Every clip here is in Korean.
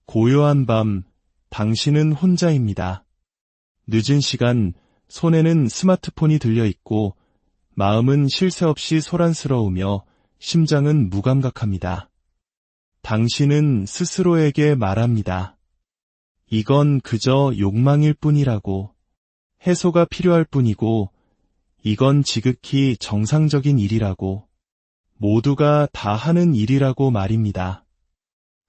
고요한 밤, 당신은 혼자입니다. 늦은 시간, 손에는 스마트폰이 들려있고 마음은 쉴 새 없이 소란스러우며 심장은 무감각합니다. 당신은 스스로에게 말합니다. 이건 그저 욕망일 뿐이라고, 해소가 필요할 뿐이고, 이건 지극히 정상적인 일이라고, 모두가 다 하는 일이라고 말입니다.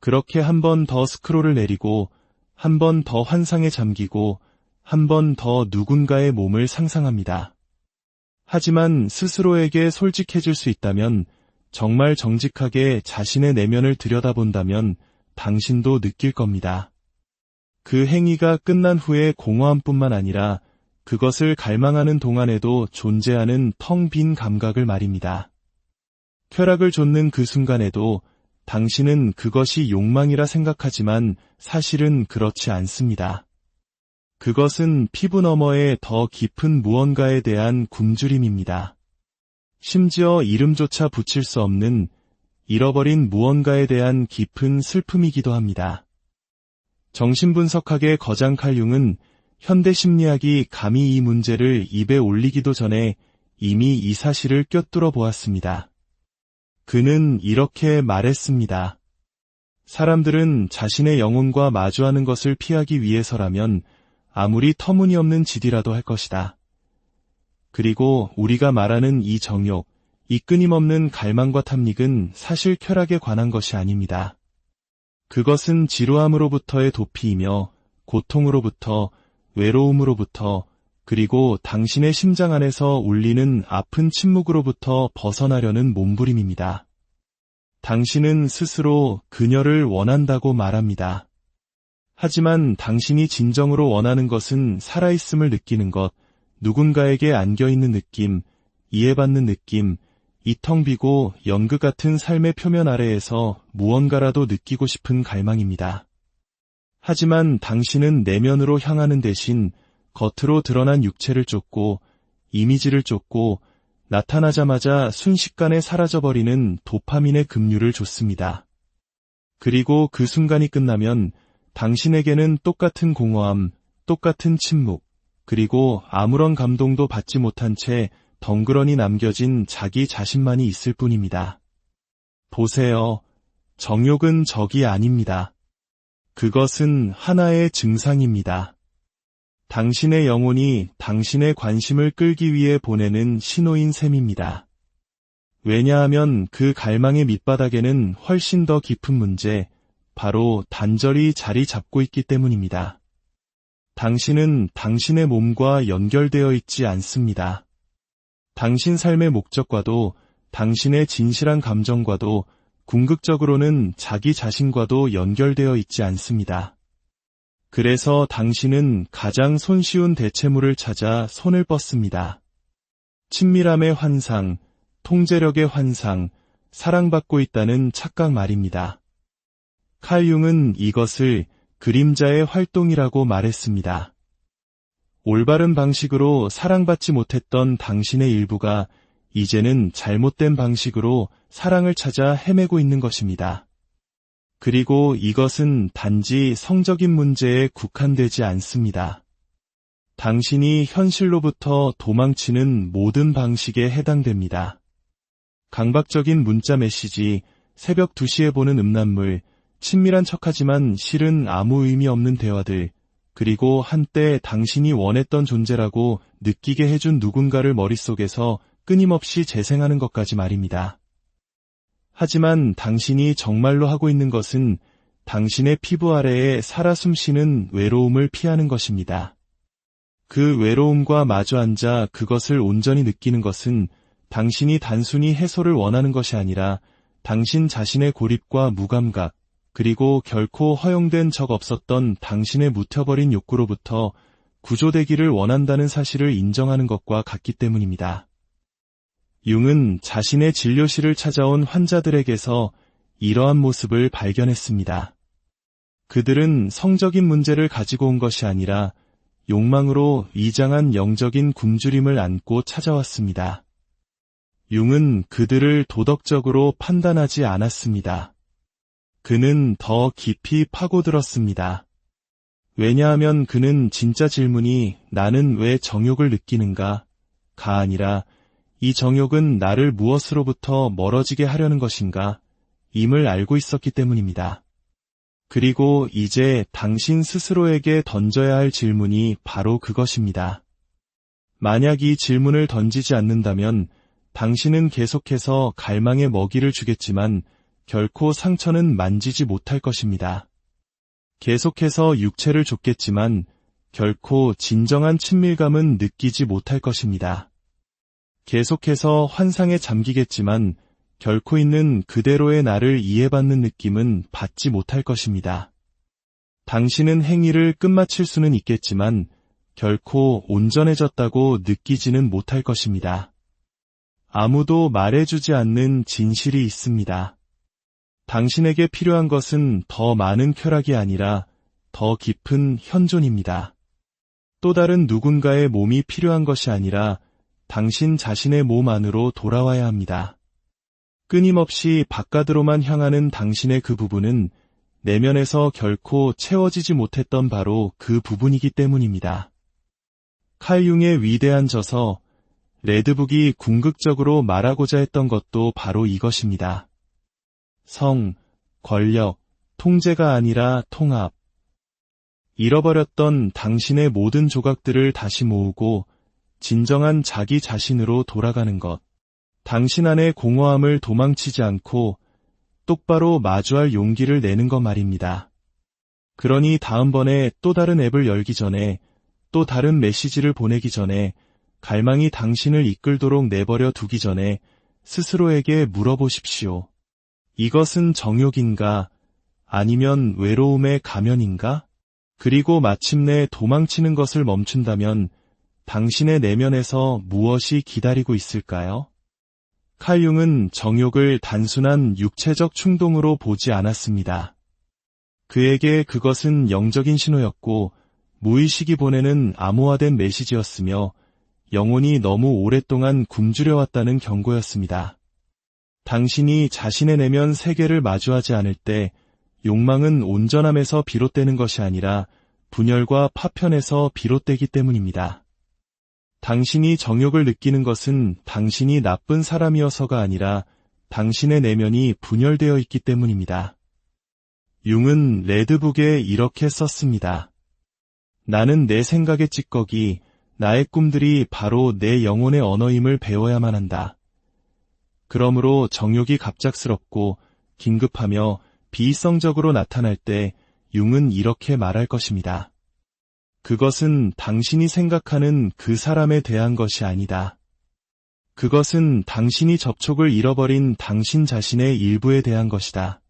그렇게 한 번 더 스크롤을 내리고, 한 번 더 환상에 잠기고, 한 번 더 누군가의 몸을 상상합니다. 하지만 스스로에게 솔직해질 수 있다면, 정말 정직하게 자신의 내면을 들여다본다면 당신도 느낄 겁니다. 그 행위가 끝난 후의 공허함뿐만 아니라 그것을 갈망하는 동안에도 존재하는 텅 빈 감각을 말입니다. 쾌락을 좇는 그 순간에도 당신은 그것이 욕망이라 생각하지만 사실은 그렇지 않습니다. 그것은 피부 너머의 더 깊은 무언가에 대한 굶주림입니다. 심지어 이름조차 붙일 수 없는 잃어버린 무언가에 대한 깊은 슬픔이기도 합니다. 정신분석학의 거장 칼 융은 현대 심리학이 감히 이 문제를 입에 올리기도 전에 이미 이 사실을 꿰뚫어 보았습니다. 그는 이렇게 말했습니다. 사람들은 자신의 영혼과 마주하는 것을 피하기 위해서라면 아무리 터무니없는 짓이라도 할 것이다. 그리고 우리가 말하는 이 정욕, 이 끊임없는 갈망과 탐닉은 사실 쾌락에 관한 것이 아닙니다. 그것은 지루함으로부터의 도피이며 고통으로부터, 외로움으로부터, 그리고 당신의 심장 안에서 울리는 아픈 침묵으로부터 벗어나려는 몸부림입니다. 당신은 스스로 그녀를 원한다고 말합니다. 하지만 당신이 진정으로 원하는 것은 살아있음을 느끼는 것, 누군가에게 안겨있는 느낌, 이해받는 느낌, 이 텅 비고 연극 같은 삶의 표면 아래에서 무언가라도 느끼고 싶은 갈망입니다. 하지만 당신은 내면으로 향하는 대신 겉으로 드러난 육체를 쫓고 이미지를 쫓고 나타나자마자 순식간에 사라져버리는 도파민의 급류를 줬습니다. 그리고 그 순간이 끝나면 당신에게는 똑같은 공허함, 똑같은 침묵, 그리고 아무런 감동도 받지 못한 채 덩그러니 남겨진 자기 자신만이 있을 뿐입니다. 보세요. 정욕은 적이 아닙니다. 그것은 하나의 증상입니다. 당신의 영혼이 당신의 관심을 끌기 위해 보내는 신호인 셈입니다. 왜냐하면 그 갈망의 밑바닥에는 훨씬 더 깊은 문제, 바로 단절이 자리 잡고 있기 때문입니다. 당신은 당신의 몸과 연결되어 있지 않습니다. 당신 삶의 목적과도 당신의 진실한 감정과도 궁극적으로는 자기 자신과도 연결되어 있지 않습니다. 그래서 당신은 가장 손쉬운 대체물을 찾아 손을 뻗습니다. 친밀함의 환상, 통제력의 환상, 사랑받고 있다는 착각 말입니다. 칼 융은 이것을 그림자의 활동이라고 말했습니다. 올바른 방식으로 사랑받지 못했던 당신의 일부가 이제는 잘못된 방식으로 사랑을 찾아 헤매고 있는 것입니다. 그리고 이것은 단지 성적인 문제에 국한되지 않습니다. 당신이 현실로부터 도망치는 모든 방식에 해당됩니다. 강박적인 문자 메시지, 새벽 2시에 보는 음란물, 친밀한 척하지만 실은 아무 의미 없는 대화들, 그리고 한때 당신이 원했던 존재라고 느끼게 해준 누군가를 머릿속에서 끊임없이 재생하는 것까지 말입니다. 하지만 당신이 정말로 하고 있는 것은 당신의 피부 아래에 살아 숨쉬는 외로움을 피하는 것입니다. 그 외로움과 마주 앉아 그것을 온전히 느끼는 것은 당신이 단순히 해소를 원하는 것이 아니라 당신 자신의 고립과 무감각, 그리고 결코 허용된 적 없었던 당신의 묻혀버린 욕구로부터 구조되기를 원한다는 사실을 인정하는 것과 같기 때문입니다. 융은 자신의 진료실을 찾아온 환자들에게서 이러한 모습을 발견했습니다. 그들은 성적인 문제를 가지고 온 것이 아니라 욕망으로 위장한 영적인 굶주림을 안고 찾아왔습니다. 융은 그들을 도덕적으로 판단하지 않았습니다. 그는 더 깊이 파고들었습니다. 왜냐하면 그는 진짜 질문이 나는 왜 정욕을 느끼는가? 가 아니라 이 정욕은 나를 무엇으로부터 멀어지게 하려는 것인가? 임을 알고 있었기 때문입니다. 그리고 이제 당신 스스로에게 던져야 할 질문이 바로 그것입니다. 만약 이 질문을 던지지 않는다면 당신은 계속해서 갈망의 먹이를 주겠지만 결코 상처는 만지지 못할 것입니다. 계속해서 육체를 줬겠지만 결코 진정한 친밀감은 느끼지 못할 것입니다. 계속해서 환상에 잠기겠지만 결코 있는 그대로의 나를 이해받는 느낌은 받지 못할 것입니다. 당신은 행위를 끝마칠 수는 있겠지만 결코 온전해졌다고 느끼지는 못할 것입니다. 아무도 말해주지 않는 진실이 있습니다. 당신에게 필요한 것은 더 많은 쾌락이 아니라 더 깊은 현존입니다. 또 다른 누군가의 몸이 필요한 것이 아니라 당신 자신의 몸 안으로 돌아와야 합니다. 끊임없이 바깥으로만 향하는 당신의 그 부분은 내면에서 결코 채워지지 못했던 바로 그 부분이기 때문입니다. 칼 융의 위대한 저서 레드북이 궁극적으로 말하고자 했던 것도 바로 이것입니다. 성, 권력, 통제가 아니라 통합. 잃어버렸던 당신의 모든 조각들을 다시 모으고 진정한 자기 자신으로 돌아가는 것. 당신 안의 공허함을 도망치지 않고 똑바로 마주할 용기를 내는 것 말입니다. 그러니 다음번에 또 다른 앱을 열기 전에, 또 다른 메시지를 보내기 전에, 갈망이 당신을 이끌도록 내버려 두기 전에 스스로에게 물어보십시오. 이것은 정욕인가? 아니면 외로움의 가면인가? 그리고 마침내 도망치는 것을 멈춘다면 당신의 내면에서 무엇이 기다리고 있을까요? 칼 융은 정욕을 단순한 육체적 충동으로 보지 않았습니다. 그에게 그것은 영적인 신호였고 무의식이 보내는 암호화된 메시지였으며 영혼이 너무 오랫동안 굶주려왔다는 경고였습니다. 당신이 자신의 내면 세계를 마주하지 않을 때 욕망은 온전함에서 비롯되는 것이 아니라 분열과 파편에서 비롯되기 때문입니다. 당신이 정욕을 느끼는 것은 당신이 나쁜 사람이어서가 아니라 당신의 내면이 분열되어 있기 때문입니다. 융은 레드북에 이렇게 썼습니다. 나는 내 생각의 찌꺼기, 나의 꿈들이 바로 내 영혼의 언어임을 배워야만 한다. 그러므로 정욕이 갑작스럽고 긴급하며 비이성적으로 나타날 때 융은 이렇게 말할 것입니다. 그것은 당신이 생각하는 그 사람에 대한 것이 아니다. 그것은 당신이 접촉을 잃어버린 당신 자신의 일부에 대한 것이다.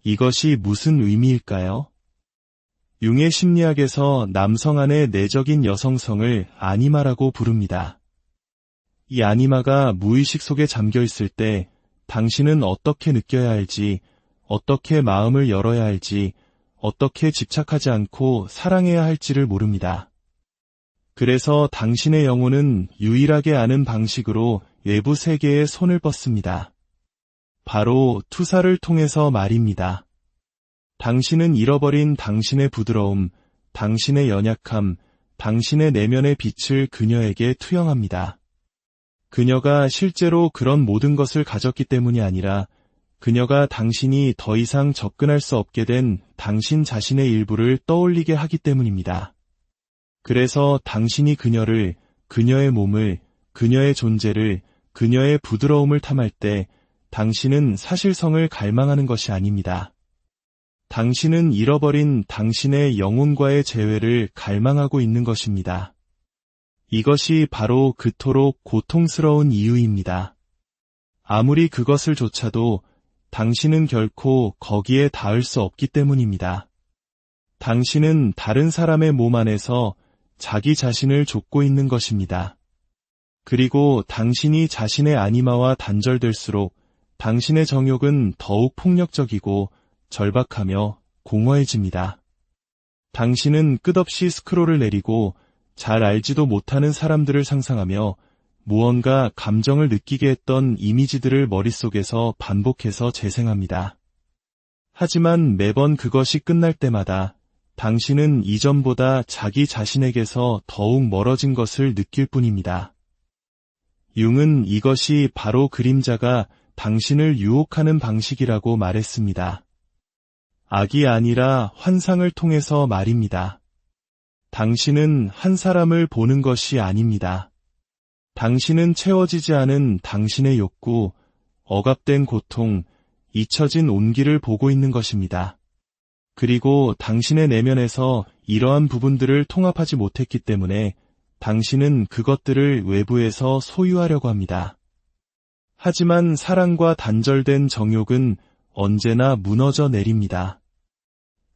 이것이 무슨 의미일까요? 융의 심리학에서 남성 안의 내적인 여성성을 아니마라고 부릅니다. 이 아니마가 무의식 속에 잠겨 있을 때 당신은 어떻게 느껴야 할지, 어떻게 마음을 열어야 할지, 어떻게 집착하지 않고 사랑해야 할지를 모릅니다. 그래서 당신의 영혼은 유일하게 아는 방식으로 외부 세계에 손을 뻗습니다. 바로 투사를 통해서 말입니다. 당신은 잃어버린 당신의 부드러움, 당신의 연약함, 당신의 내면의 빛을 그녀에게 투영합니다. 그녀가 실제로 그런 모든 것을 가졌기 때문이 아니라 그녀가 당신이 더 이상 접근할 수 없게 된 당신 자신의 일부를 떠올리게 하기 때문입니다. 그래서 당신이 그녀를, 그녀의 몸을, 그녀의 존재를, 그녀의 부드러움을 탐할 때 당신은 사실성을 갈망하는 것이 아닙니다. 당신은 잃어버린 당신의 영혼과의 재회를 갈망하고 있는 것입니다. 이것이 바로 그토록 고통스러운 이유입니다. 아무리 그것을 조차도 당신은 결코 거기에 닿을 수 없기 때문입니다. 당신은 다른 사람의 몸 안에서 자기 자신을 좇고 있는 것입니다. 그리고 당신이 자신의 아니마와 단절될수록 당신의 정욕은 더욱 폭력적이고 절박하며 공허해집니다. 당신은 끝없이 스크롤을 내리고 잘 알지도 못하는 사람들을 상상하며 무언가 감정을 느끼게 했던 이미지들을 머릿속에서 반복해서 재생합니다. 하지만 매번 그것이 끝날 때마다 당신은 이전보다 자기 자신에게서 더욱 멀어진 것을 느낄 뿐입니다. 융은 이것이 바로 그림자가 당신을 유혹하는 방식이라고 말했습니다. 악이 아니라 환상을 통해서 말입니다. 당신은 한 사람을 보는 것이 아닙니다. 당신은 채워지지 않은 당신의 욕구, 억압된 고통, 잊혀진 온기를 보고 있는 것입니다. 그리고 당신의 내면에서 이러한 부분들을 통합하지 못했기 때문에 당신은 그것들을 외부에서 소유하려고 합니다. 하지만 사랑과 단절된 정욕은 언제나 무너져 내립니다.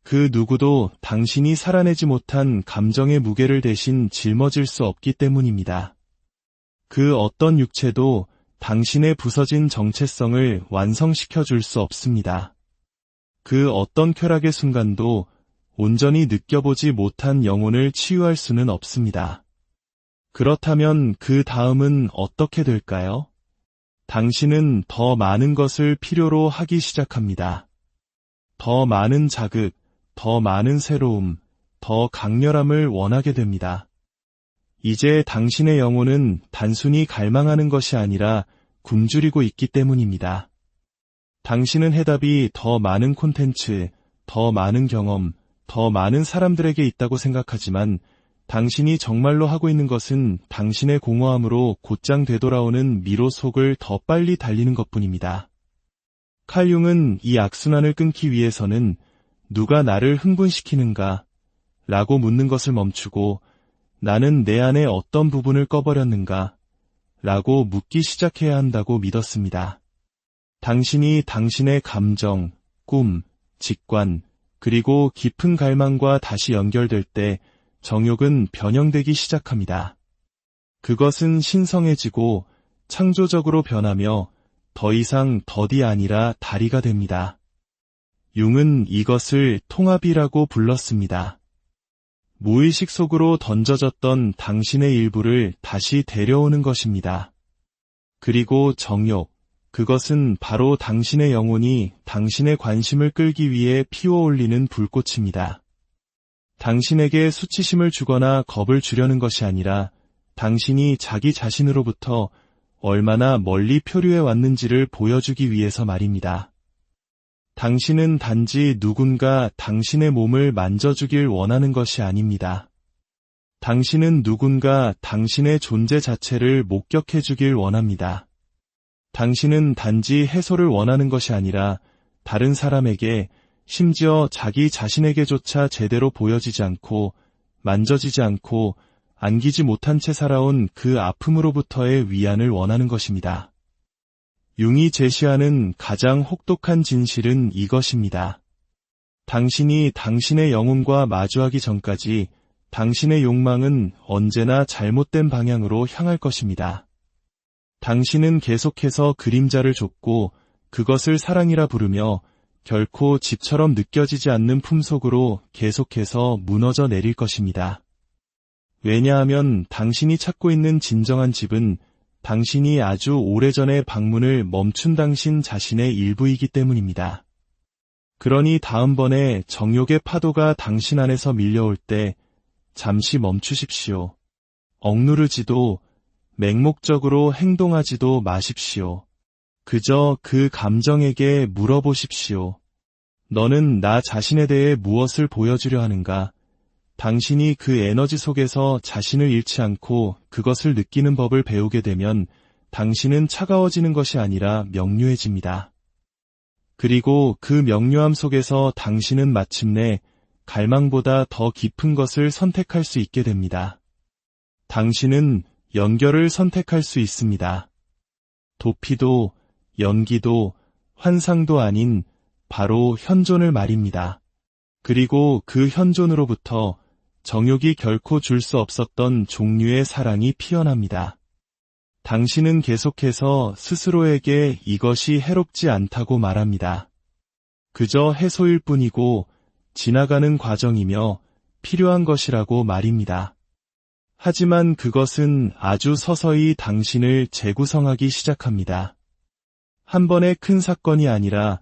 그 누구도 당신이 살아내지 못한 감정의 무게를 대신 짊어질 수 없기 때문입니다. 그 어떤 육체도 당신의 부서진 정체성을 완성시켜 줄 수 없습니다. 그 어떤 쾌락의 순간도 온전히 느껴보지 못한 영혼을 치유할 수는 없습니다. 그렇다면 그 다음은 어떻게 될까요? 당신은 더 많은 것을 필요로 하기 시작합니다. 더 많은 자극, 더 많은 새로움, 더 강렬함을 원하게 됩니다. 이제 당신의 영혼은 단순히 갈망하는 것이 아니라 굶주리고 있기 때문입니다. 당신은 해답이 더 많은 콘텐츠, 더 많은 경험, 더 많은 사람들에게 있다고 생각하지만 당신이 정말로 하고 있는 것은 당신의 공허함으로 곧장 되돌아오는 미로 속을 더 빨리 달리는 것뿐입니다. 칼 융은 이 악순환을 끊기 위해서는 누가 나를 흥분시키는가? 라고 묻는 것을 멈추고 나는 내 안에 어떤 부분을 꺼버렸는가? 라고 묻기 시작해야 한다고 믿었습니다. 당신이 당신의 감정, 꿈, 직관, 그리고 깊은 갈망과 다시 연결될 때 정욕은 변형되기 시작합니다. 그것은 신성해지고 창조적으로 변하며 더 이상 덫이 아니라 다리가 됩니다. 융은 이것을 통합이라고 불렀습니다. 무의식 속으로 던져졌던 당신의 일부를 다시 데려오는 것입니다. 그리고 정욕, 그것은 바로 당신의 영혼이 당신의 관심을 끌기 위해 피워올리는 불꽃입니다. 당신에게 수치심을 주거나 겁을 주려는 것이 아니라 당신이 자기 자신으로부터 얼마나 멀리 표류해 왔는지를 보여주기 위해서 말입니다. 당신은 단지 누군가 당신의 몸을 만져주길 원하는 것이 아닙니다. 당신은 누군가 당신의 존재 자체를 목격해주길 원합니다. 당신은 단지 해소를 원하는 것이 아니라 다른 사람에게, 심지어 자기 자신에게조차 제대로 보여지지 않고 만져지지 않고 안기지 못한 채 살아온 그 아픔으로부터의 위안을 원하는 것입니다. 융이 제시하는 가장 혹독한 진실은 이것입니다. 당신이 당신의 영혼과 마주하기 전까지 당신의 욕망은 언제나 잘못된 방향으로 향할 것입니다. 당신은 계속해서 그림자를 줬고 그것을 사랑이라 부르며 결코 집처럼 느껴지지 않는 품속으로 계속해서 무너져 내릴 것입니다. 왜냐하면 당신이 찾고 있는 진정한 집은 당신이 아주 오래전에 방문을 멈춘 당신 자신의 일부이기 때문입니다. 그러니 다음번에 정욕의 파도가 당신 안에서 밀려올 때 잠시 멈추십시오. 억누르지도 맹목적으로 행동하지도 마십시오. 그저 그 감정에게 물어보십시오. 너는 나 자신에 대해 무엇을 보여주려 하는가? 당신이 그 에너지 속에서 자신을 잃지 않고 그것을 느끼는 법을 배우게 되면 당신은 차가워지는 것이 아니라 명료해집니다. 그리고 그 명료함 속에서 당신은 마침내 갈망보다 더 깊은 것을 선택할 수 있게 됩니다. 당신은 연결을 선택할 수 있습니다. 도피도, 연기도, 환상도 아닌 바로 현존을 말입니다. 그리고 그 현존으로부터 정욕이 결코 줄 수 없었던 종류의 사랑이 피어납니다. 당신은 계속해서 스스로에게 이것이 해롭지 않다고 말합니다. 그저 해소일 뿐이고 지나가는 과정이며 필요한 것이라고 말입니다. 하지만 그것은 아주 서서히 당신을 재구성하기 시작합니다. 한 번의 큰 사건이 아니라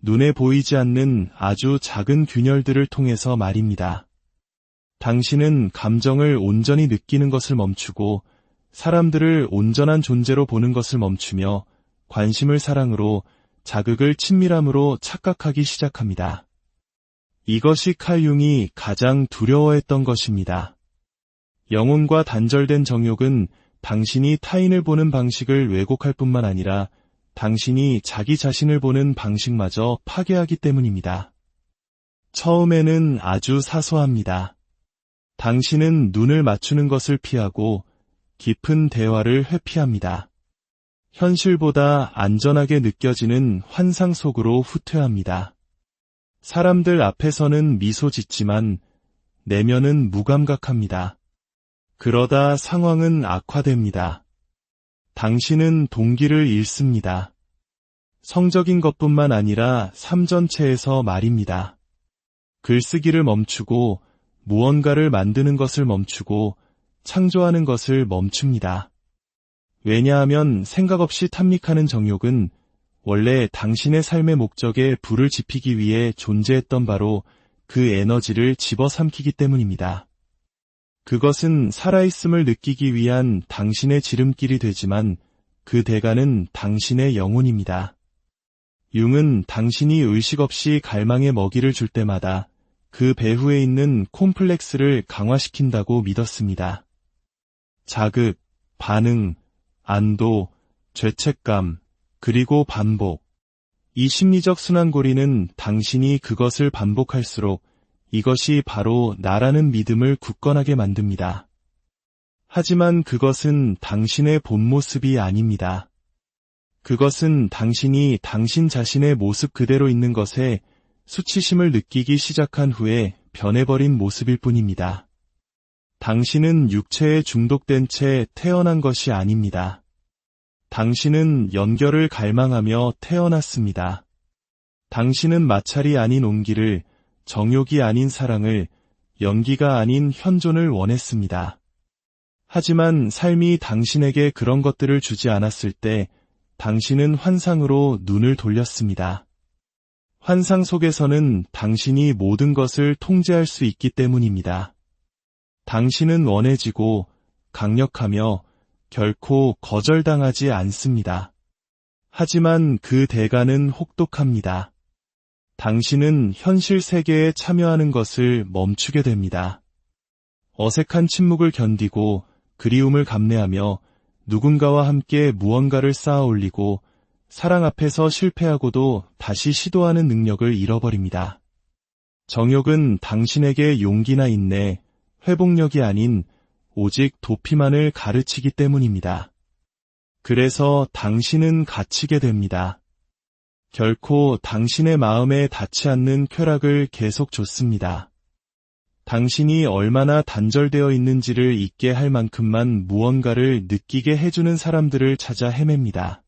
눈에 보이지 않는 아주 작은 균열들을 통해서 말입니다. 당신은 감정을 온전히 느끼는 것을 멈추고 사람들을 온전한 존재로 보는 것을 멈추며 관심을 사랑으로, 자극을 친밀함으로 착각하기 시작합니다. 이것이 칼 융이 가장 두려워했던 것입니다. 영혼과 단절된 정욕은 당신이 타인을 보는 방식을 왜곡할 뿐만 아니라 당신이 자기 자신을 보는 방식마저 파괴하기 때문입니다. 처음에는 아주 사소합니다. 당신은 눈을 맞추는 것을 피하고 깊은 대화를 회피합니다. 현실보다 안전하게 느껴지는 환상 속으로 후퇴합니다. 사람들 앞에서는 미소 짓지만 내면은 무감각합니다. 그러다 상황은 악화됩니다. 당신은 동기를 잃습니다. 성적인 것뿐만 아니라 삶 전체에서 말입니다. 글쓰기를 멈추고 무언가를 만드는 것을 멈추고 창조하는 것을 멈춥니다. 왜냐하면 생각 없이 탐닉하는 정욕은 원래 당신의 삶의 목적에 불을 지피기 위해 존재했던 바로 그 에너지를 집어삼키기 때문입니다. 그것은 살아있음을 느끼기 위한 당신의 지름길이 되지만 그 대가는 당신의 영혼입니다. 융은 당신이 의식 없이 갈망의 먹이를 줄 때마다 그 배후에 있는 콤플렉스를 강화시킨다고 믿었습니다. 자극, 반응, 안도, 죄책감, 그리고 반복. 이 심리적 순환고리는 당신이 그것을 반복할수록 이것이 바로 나라는 믿음을 굳건하게 만듭니다. 하지만 그것은 당신의 본 모습이 아닙니다. 그것은 당신이 당신 자신의 모습 그대로 있는 것에 수치심을 느끼기 시작한 후에 변해버린 모습일 뿐입니다. 당신은 육체에 중독된 채 태어난 것이 아닙니다. 당신은 연결을 갈망하며 태어났습니다. 당신은 마찰이 아닌 온기를, 정욕이 아닌 사랑을, 연기가 아닌 현존을 원했습니다. 하지만 삶이 당신에게 그런 것들을 주지 않았을 때 당신은 환상으로 눈을 돌렸습니다. 환상 속에서는 당신이 모든 것을 통제할 수 있기 때문입니다. 당신은 원해지고 강력하며 결코 거절당하지 않습니다. 하지만 그 대가는 혹독합니다. 당신은 현실 세계에 참여하는 것을 멈추게 됩니다. 어색한 침묵을 견디고 그리움을 감내하며 누군가와 함께 무언가를 쌓아 올리고 사랑 앞에서 실패하고도 다시 시도하는 능력을 잃어버립니다. 정욕은 당신에게 용기나 인내, 회복력이 아닌 오직 도피만을 가르치기 때문입니다. 그래서 당신은 갇히게 됩니다. 결코 당신의 마음에 닿지 않는 쾌락을 계속 줬습니다. 당신이 얼마나 단절되어 있는지를 잊게 할 만큼만 무언가를 느끼게 해주는 사람들을 찾아 헤맵니다.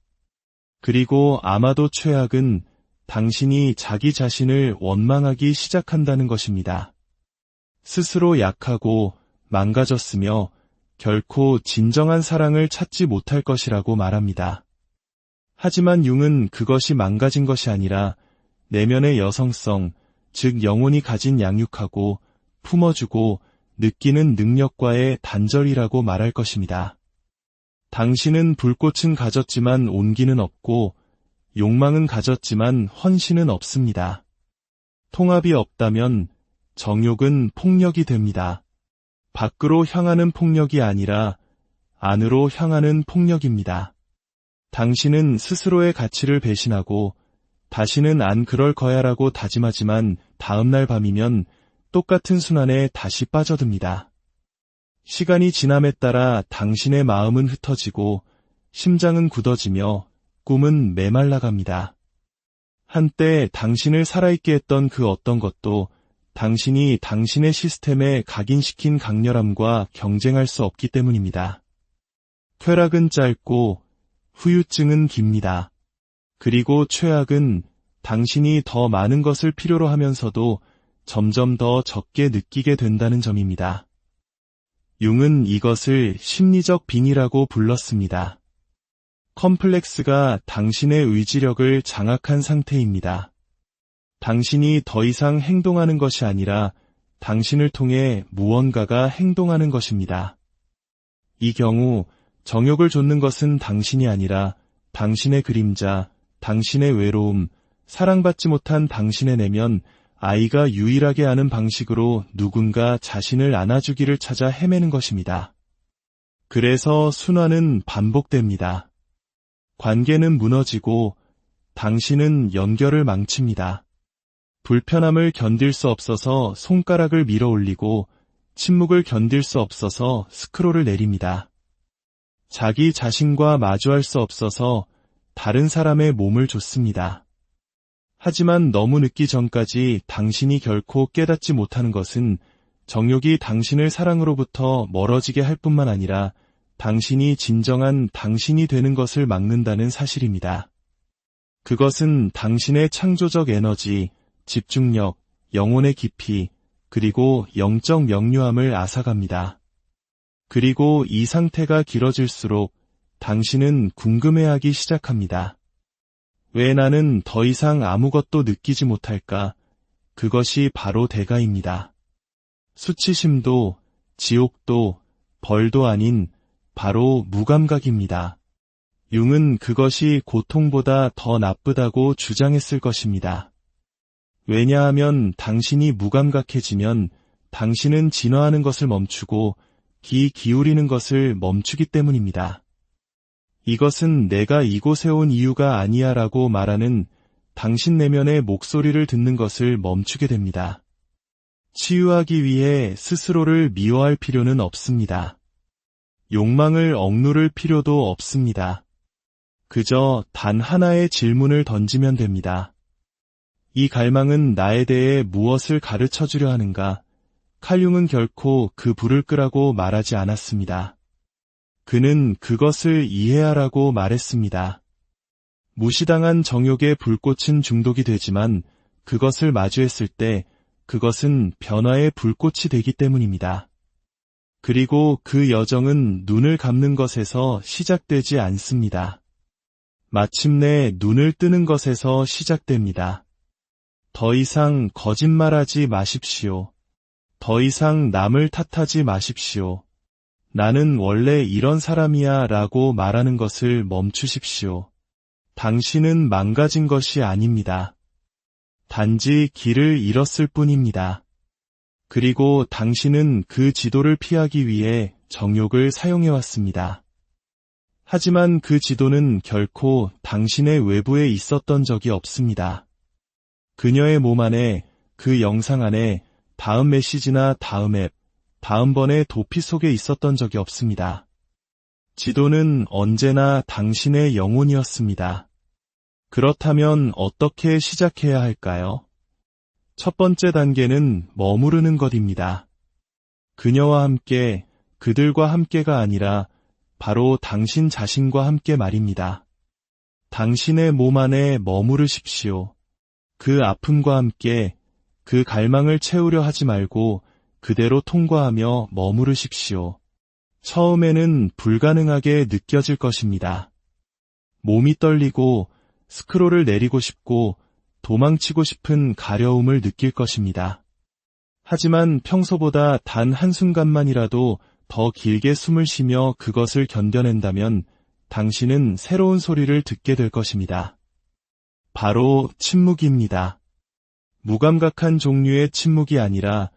그리고 아마도 최악은 당신이 자기 자신을 원망하기 시작한다는 것입니다. 스스로 약하고 망가졌으며 결코 진정한 사랑을 찾지 못할 것이라고 말합니다. 하지만 융은 그것이 망가진 것이 아니라 내면의 여성성, 즉 영혼이 가진 양육하고 품어주고 느끼는 능력과의 단절이라고 말할 것입니다. 당신은 불꽃은 가졌지만 온기는 없고 욕망은 가졌지만 헌신은 없습니다. 통합이 없다면 정욕은 폭력이 됩니다. 밖으로 향하는 폭력이 아니라 안으로 향하는 폭력입니다. 당신은 스스로의 가치를 배신하고 다시는 안 그럴 거야라고 다짐하지만 다음날 밤이면 똑같은 순환에 다시 빠져듭니다. 시간이 지남에 따라 당신의 마음은 흩어지고 심장은 굳어지며 꿈은 메말라갑니다. 한때 당신을 살아있게 했던 그 어떤 것도 당신이 당신의 시스템에 각인시킨 강렬함과 경쟁할 수 없기 때문입니다. 쾌락은 짧고 후유증은 깁니다. 그리고 최악은 당신이 더 많은 것을 필요로 하면서도 점점 더 적게 느끼게 된다는 점입니다. 융은 이것을 심리적 빙의라고 불렀습니다. 컴플렉스가 당신의 의지력을 장악한 상태입니다. 당신이 더 이상 행동하는 것이 아니라 당신을 통해 무언가가 행동하는 것입니다. 이 경우 정욕을 좇는 것은 당신이 아니라 당신의 그림자, 당신의 외로움, 사랑받지 못한 당신의 내면, 아이가 유일하게 아는 방식으로 누군가 자신을 안아주기를 찾아 헤매는 것입니다. 그래서 순환은 반복됩니다. 관계는 무너지고 당신은 연결을 망칩니다. 불편함을 견딜 수 없어서 손가락을 밀어 올리고 침묵을 견딜 수 없어서 스크롤을 내립니다. 자기 자신과 마주할 수 없어서 다른 사람의 몸을 줬습니다. 하지만 너무 늦기 전까지 당신이 결코 깨닫지 못하는 것은 정욕이 당신을 사랑으로부터 멀어지게 할 뿐만 아니라 당신이 진정한 당신이 되는 것을 막는다는 사실입니다. 그것은 당신의 창조적 에너지, 집중력, 영혼의 깊이, 그리고 영적 명료함을 앗아갑니다. 그리고 이 상태가 길어질수록 당신은 궁금해하기 시작합니다. 왜 나는 더 이상 아무것도 느끼지 못할까? 그것이 바로 대가입니다. 수치심도, 지옥도, 벌도 아닌 바로 무감각입니다. 융은 그것이 고통보다 더 나쁘다고 주장했을 것입니다. 왜냐하면 당신이 무감각해지면 당신은 진화하는 것을 멈추고 귀 기울이는 것을 멈추기 때문입니다. 이것은 내가 이곳에 온 이유가 아니야 라고 말하는 당신 내면의 목소리를 듣는 것을 멈추게 됩니다. 치유하기 위해 스스로를 미워할 필요는 없습니다. 욕망을 억누를 필요도 없습니다. 그저 단 하나의 질문을 던지면 됩니다. 이 갈망은 나에 대해 무엇을 가르쳐 주려 하는가? 칼융은 결코 그 불을 끄라고 말하지 않았습니다. 그는 그것을 이해하라고 말했습니다. 무시당한 정욕의 불꽃은 중독이 되지만 그것을 마주했을 때 그것은 변화의 불꽃이 되기 때문입니다. 그리고 그 여정은 눈을 감는 것에서 시작되지 않습니다. 마침내 눈을 뜨는 것에서 시작됩니다. 더 이상 거짓말하지 마십시오. 더 이상 남을 탓하지 마십시오. 나는 원래 이런 사람이야 라고 말하는 것을 멈추십시오. 당신은 망가진 것이 아닙니다. 단지 길을 잃었을 뿐입니다. 그리고 당신은 그 지도를 피하기 위해 정욕을 사용해왔습니다. 하지만 그 지도는 결코 당신의 외부에 있었던 적이 없습니다. 그녀의 몸 안에, 그 영상 안에, 다음 메시지나 다음 앱, 다음번의 도피 속에 있었던 적이 없습니다. 지도는 언제나 당신의 영혼이었습니다. 그렇다면 어떻게 시작해야 할까요? 첫 번째 단계는 머무르는 것입니다. 그녀와 함께, 그들과 함께가 아니라 바로 당신 자신과 함께 말입니다. 당신의 몸 안에 머무르십시오. 그 아픔과 함께 그 갈망을 채우려 하지 말고 그대로 통과하며 머무르십시오. 처음에는 불가능하게 느껴질 것입니다. 몸이 떨리고 스크롤을 내리고 싶고 도망치고 싶은 가려움을 느낄 것입니다. 하지만 평소보다 단 한순간만이라도 더 길게 숨을 쉬며 그것을 견뎌낸다면 당신은 새로운 소리를 듣게 될 것입니다. 바로 침묵입니다. 무감각한 종류의 침묵이 아니라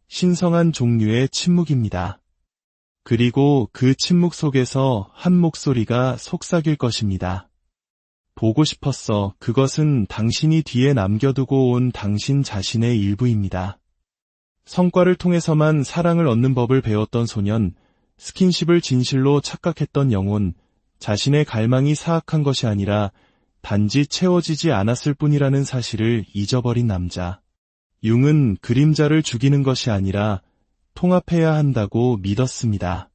신성한 종류의 침묵입니다. 그리고 그 침묵 속에서 한 목소리가 속삭일 것입니다. 보고 싶었어. 그것은 당신이 뒤에 남겨두고 온 당신 자신의 일부입니다. 성과를 통해서만 사랑을 얻는 법을 배웠던 소년, 스킨십을 진실로 착각했던 영혼, 자신의 갈망이 사악한 것이 아니라 단지 채워지지 않았을 뿐이라는 사실을 잊어버린 남자. 융은 그림자를 죽이는 것이 아니라 통합해야 한다고 믿었습니다.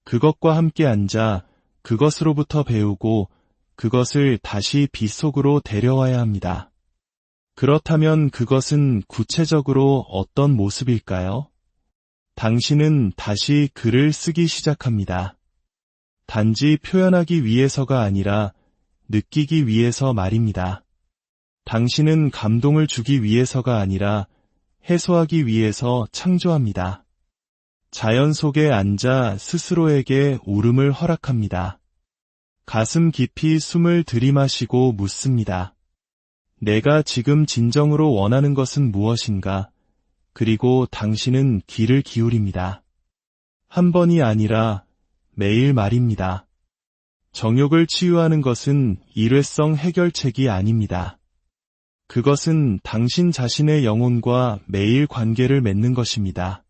그것과 함께 앉아 그것으로부터 배우고 그것을 다시 빛 속으로 데려와야 합니다. 그렇다면 그것은 구체적으로 어떤 모습일까요? 당신은 다시 글을 쓰기 시작합니다. 단지 표현하기 위해서가 아니라 느끼기 위해서 말입니다. 당신은 감동을 주기 위해서가 아니라 해소하기 위해서 창조합니다. 자연 속에 앉아 스스로에게 울음을 허락합니다. 가슴 깊이 숨을 들이마시고 묻습니다. 내가 지금 진정으로 원하는 것은 무엇인가? 그리고 당신은 귀를 기울입니다. 한 번이 아니라 매일 말입니다. 정욕을 치유하는 것은 일회성 해결책이 아닙니다. 그것은 당신 자신의 영혼과 매일 관계를 맺는 것입니다.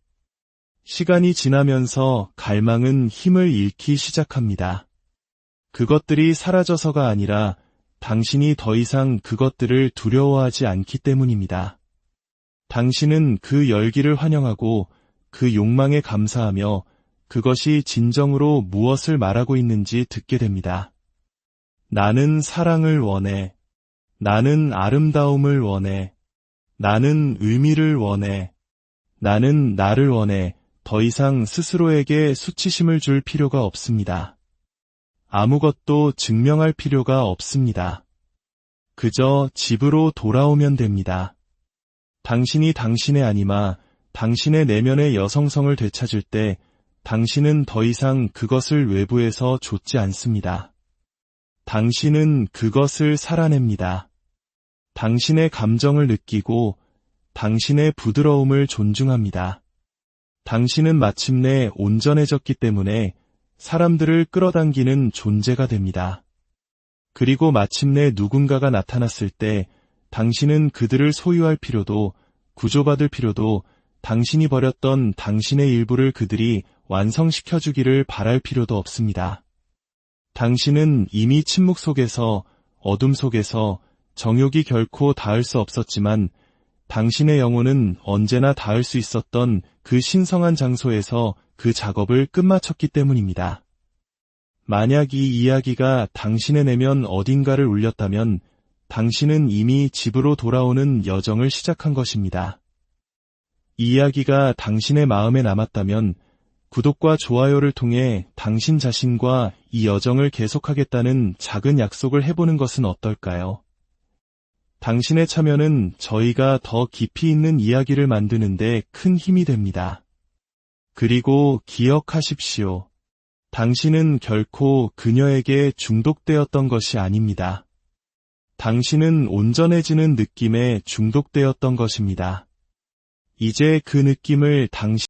시간이 지나면서 갈망은 힘을 잃기 시작합니다. 그것들이 사라져서가 아니라 당신이 더 이상 그것들을 두려워하지 않기 때문입니다. 당신은 그 열기를 환영하고 그 욕망에 감사하며 그것이 진정으로 무엇을 말하고 있는지 듣게 됩니다. 나는 사랑을 원해. 나는 아름다움을 원해. 나는 의미를 원해. 나는 나를 원해. 더 이상 스스로에게 수치심을 줄 필요가 없습니다. 아무것도 증명할 필요가 없습니다. 그저 집으로 돌아오면 됩니다. 당신이 당신의 아니마, 당신의 내면의 여성성을 되찾을 때 당신은 더 이상 그것을 외부에서 좇지 않습니다. 당신은 그것을 살아냅니다. 당신의 감정을 느끼고 당신의 부드러움을 존중합니다. 당신은 마침내 온전해졌기 때문에 사람들을 끌어당기는 존재가 됩니다. 그리고 마침내 누군가가 나타났을 때 당신은 그들을 소유할 필요도 구조받을 필요도 당신이 버렸던 당신의 일부를 그들이 완성시켜주기를 바랄 필요도 없습니다. 당신은 이미 침묵 속에서 어둠 속에서 정욕이 결코 닿을 수 없었지만 당신의 영혼은 언제나 닿을 수 있었던 그 신성한 장소에서 그 작업을 끝마쳤기 때문입니다. 만약 이 이야기가 당신의 내면 어딘가를 울렸다면 당신은 이미 집으로 돌아오는 여정을 시작한 것입니다. 이 이야기가 당신의 마음에 남았다면 구독과 좋아요를 통해 당신 자신과 이 여정을 계속하겠다는 작은 약속을 해보는 것은 어떨까요? 당신의 참여는 저희가 더 깊이 있는 이야기를 만드는 데 큰 힘이 됩니다. 그리고 기억하십시오. 당신은 결코 그녀에게 중독되었던 것이 아닙니다. 당신은 온전해지는 느낌에 중독되었던 것입니다. 이제 그 느낌을 당신